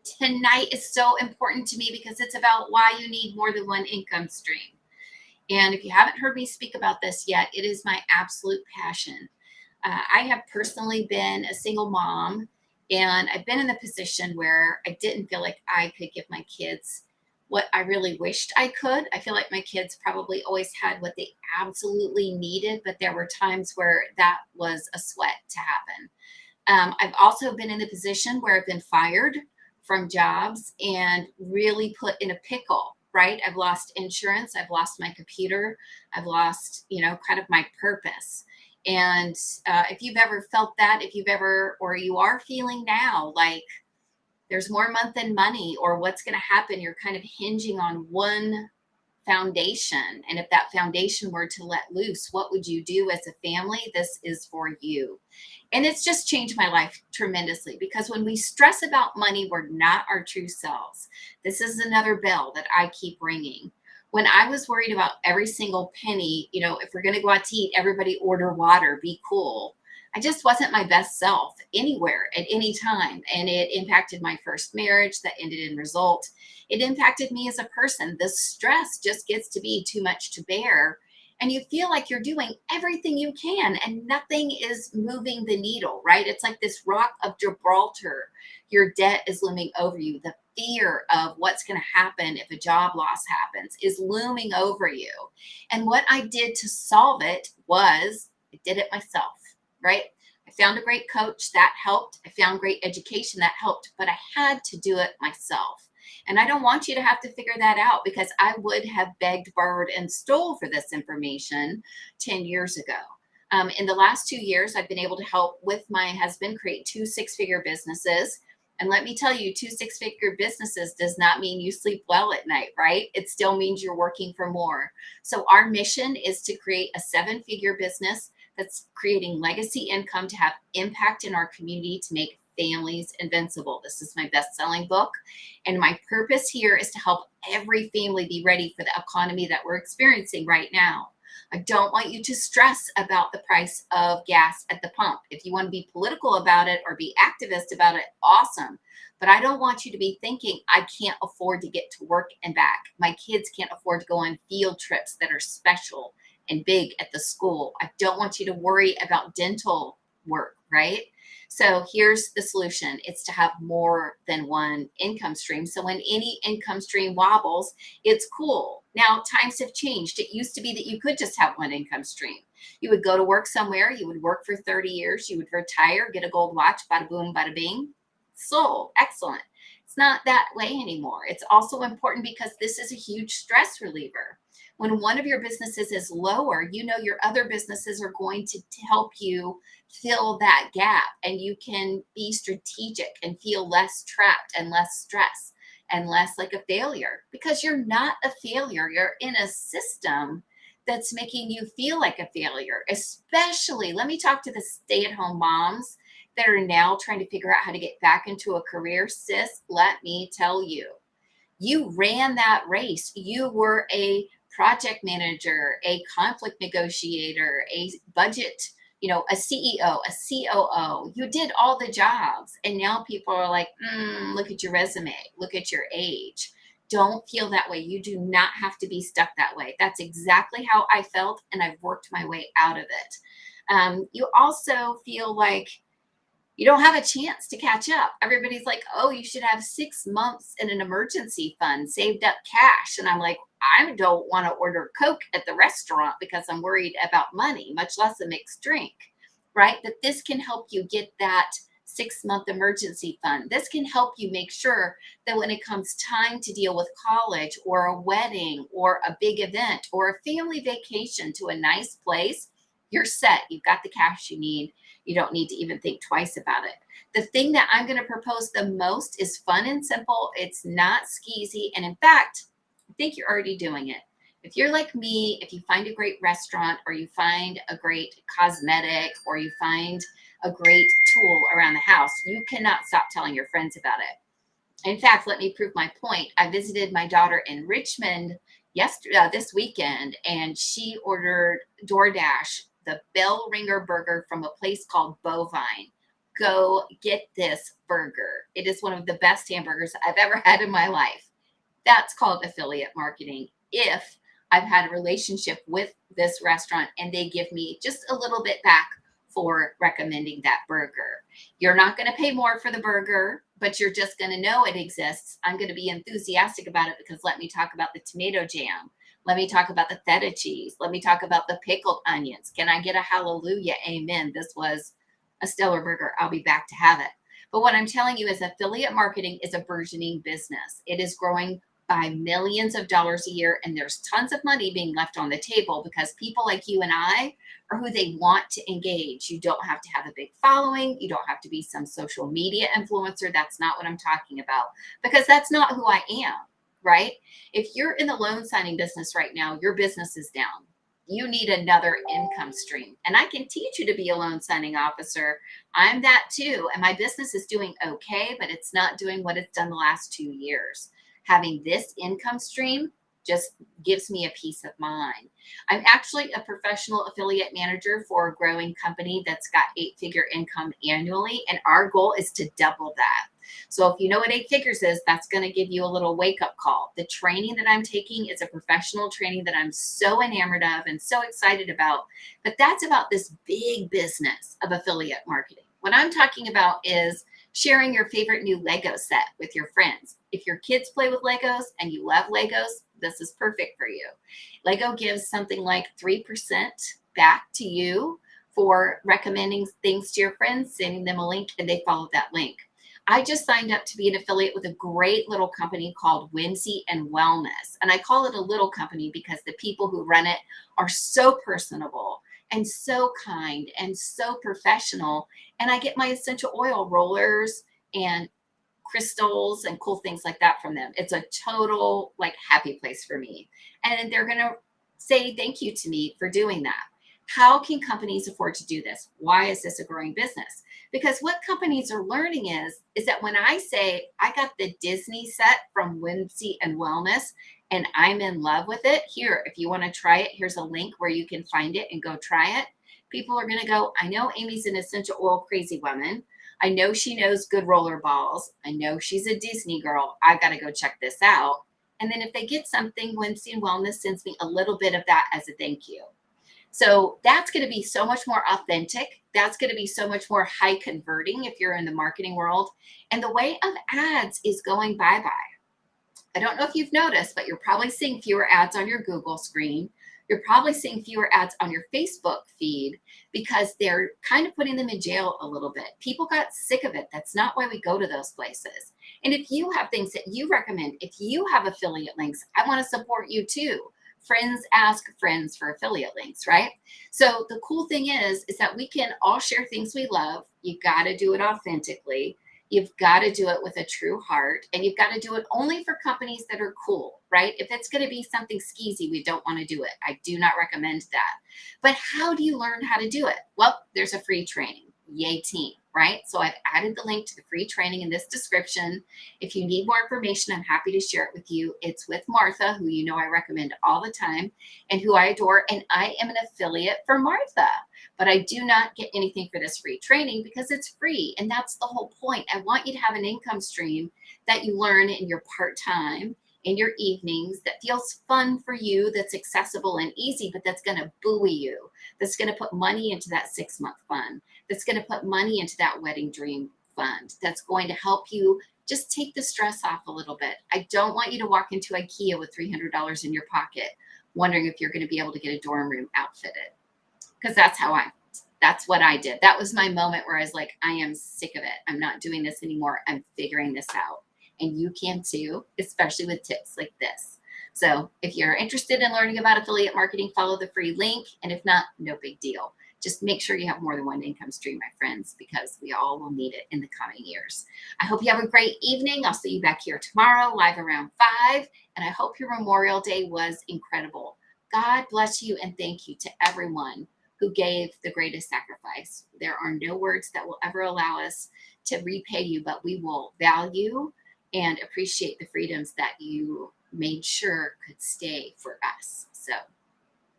tonight is so important to me because it's about why you need more than one income stream. And if you haven't heard me speak about this yet, it is my absolute passion. I have personally been a single mom, and I've been in the position where I didn't feel like I could give my kids what I really wished I could. I feel like my kids probably always had what they absolutely needed, but there were times where that was a sweat to happen. I've also been in the position where I've been fired from jobs and really put in a pickle, right? I've lost insurance, I've lost my computer, I've lost, kind of my purpose. And if you've ever felt that, if you've ever, or you are feeling now like there's more month than money, or what's going to happen, you're kind of hinging on one foundation. And if that foundation were to let loose, what would you do as a family? This is for you. And it's just changed my life tremendously because when we stress about money, we're not our true selves. This is another bell that I keep ringing. When I was worried about every single penny, if we're going to go out to eat, everybody order water, be cool. I just wasn't my best self anywhere at any time. And it impacted my first marriage that ended in result. It impacted me as a person. The stress just gets to be too much to bear. And you feel like you're doing everything you can and nothing is moving the needle, right? It's like this rock of Gibraltar. Your debt is looming over you. The fear of what's going to happen if a job loss happens is looming over you. And what I did to solve it was I did it myself, right? I found a great coach that helped. I found great education that helped, but I had to do it myself. And I don't want you to have to figure that out because I would have begged, borrowed, and stole for this information 10 years ago. In the last 2 years, I've been able to help with my husband create 2 6-figure businesses. And let me tell you, 2 6-figure businesses does not mean you sleep well at night, right? It still means you're working for more. So our mission is to create a 7-figure business that's creating legacy income to have impact in our community to make families invincible. This is my best-selling book. And my purpose here is to help every family be ready for the economy that we're experiencing right now. I don't want you to stress about the price of gas at the pump. If you want to be political about it or be activist about it, awesome. But I don't want you to be thinking, I can't afford to get to work and back. My kids can't afford to go on field trips that are special and big at the school. I don't want you to worry about dental work, right? So here's the solution. It's to have more than one income stream. So when any income stream wobbles, it's cool. Now, times have changed. It used to be that you could just have one income stream. You would go to work somewhere, you would work for 30 years, you would retire, get a gold watch, bada boom, bada bing, sold. Excellent. It's not that way anymore. It's also important because this is a huge stress reliever. When one of your businesses is lower, your other businesses are going to help you fill that gap, and you can be strategic and feel less trapped and less stress and less like a failure because you're not a failure. You're in a system that's making you feel like a failure. Especially, let me talk to the stay-at-home moms that are now trying to figure out how to get back into a career. Sis, let me tell you, you ran that race. You were a project manager, a conflict negotiator, a budget, a CEO, a COO. You did all the jobs. And now people are like, look at your resume, look at your age. Don't feel that way. You do not have to be stuck that way. That's exactly how I felt, and I've worked my way out of it. You also feel like you don't have a chance to catch up. Everybody's like, oh, you should have 6 months in an emergency fund, saved up cash. And I'm like, I don't want to order Coke at the restaurant because I'm worried about money, much less a mixed drink, right? That this can help you get that 6-month emergency fund. This can help you make sure that when it comes time to deal with college or a wedding or a big event or a family vacation to a nice place, you're set. You've got the cash you need. You don't need to even think twice about it. The thing that I'm going to propose the most is fun and simple. It's not skeezy. And in fact, I think you're already doing it. If you're like me, if you find a great restaurant or you find a great cosmetic or you find a great tool around the house, you cannot stop telling your friends about it. In fact, let me prove my point. I visited my daughter in Richmond this weekend, and she ordered DoorDash the bell ringer burger from a place called Bovine. go get this burger. It is one of the best hamburgers I've ever had in my life. That's called affiliate marketing. If I've had a relationship with this restaurant and they give me just a little bit back for recommending that burger. You're not going to pay more for the burger, but you're just going to know it exists. I'm going to be enthusiastic about it because let me talk about the tomato jam. Let me talk about the feta cheese. Let me talk about the pickled onions. Can I get a hallelujah? Amen. This was a stellar burger. I'll be back to have it. But what I'm telling you is affiliate marketing is a burgeoning business. It is growing by millions of dollars a year, and there's tons of money being left on the table because people like you and I are who they want to engage. You don't have to have a big following. You don't have to be some social media influencer. That's not what I'm talking about because that's not who I am, right? If you're in the loan signing business right now, your business is down. You need another income stream. And I can teach you to be a loan signing officer. I'm that too. And my business is doing okay, but it's not doing what it's done the last 2 years. Having this income stream just gives me a peace of mind. I'm actually a professional affiliate manager for a growing company that's got 8-figure income annually. And our goal is to double that. So if you know what 8 figures is, that's going to give you a little wake up call. The training that I'm taking is a professional training that I'm so enamored of and so excited about. But that's about this big business of affiliate marketing. What I'm talking about is sharing your favorite new Lego set with your friends. If your kids play with Legos and you love Legos, this is perfect for you. Lego gives something like 3% back to you for recommending things to your friends, sending them a link, and they follow that link. I just signed up to be an affiliate with a great little company called Whimsy and Wellness. And I call it a little company because the people who run it are so personable and so kind and so professional. And I get my essential oil rollers and crystals and cool things like that from them. It's a total like happy place for me. And they're going to say thank you to me for doing that. How can companies afford to do this? Why is this a growing business? Because what companies are learning is that when I say I got the Disney set from Whimsy and Wellness and I'm in love with it, here, if you want to try it, here's a link where you can find it and go try it. People are going to go, I know Amy's an essential oil crazy woman. I know she knows good roller balls. I know she's a Disney girl. I got to go check this out. And then if they get something, Whimsy and Wellness sends me a little bit of that as a thank you. So that's going to be so much more authentic. That's going to be so much more high converting if you're in the marketing world. And the way of ads is going bye-bye. I don't know if you've noticed, but you're probably seeing fewer ads on your Google screen. You're probably seeing fewer ads on your Facebook feed because they're kind of putting them in jail a little bit. People got sick of it. That's not why we go to those places. And if you have things that you recommend, if you have affiliate links, I want to support you too. Friends ask friends for affiliate links, right? So the cool thing is that we can all share things we love. You got to do it authentically. You've got to do it with a true heart, and you've got to do it only for companies that are cool, right? If it's going to be something skeezy, we don't want to do it. I do not recommend that. But how do you learn how to do it? Well, there's a free training. Yay team, right? So I've added the link to the free training in this description. If you need more information, I'm happy to share it with you. It's with Martha, who you know I recommend all the time and who I adore. And I am an affiliate for Martha, but I do not get anything for this free training because it's free. And that's the whole point. I want you to have an income stream that you learn in your part-time, in your evenings, that feels fun for you, that's accessible and easy, but that's going to buoy you, that's going to put money into that 6-month fund, that's going to put money into that wedding dream fund, that's going to help you just take the stress off a little bit. I don't want you to walk into IKEA with $300 in your pocket wondering if you're going to be able to get a dorm room outfitted, because that's what I did. That was my moment where I was like, I am sick of it. I'm not doing this anymore. I'm figuring this out. And you can too, especially with tips like this. So if you're interested in learning about affiliate marketing, follow the free link. And if not, no big deal. Just make sure you have more than one income stream, my friends, because we all will need it in the coming years. I hope you have a great evening. I'll see you back here tomorrow, live around 5. And I hope your Memorial Day was incredible. God bless you and thank you to everyone who gave the greatest sacrifice. There are no words that will ever allow us to repay you, but we will value and appreciate the freedoms that you made sure could stay for us. So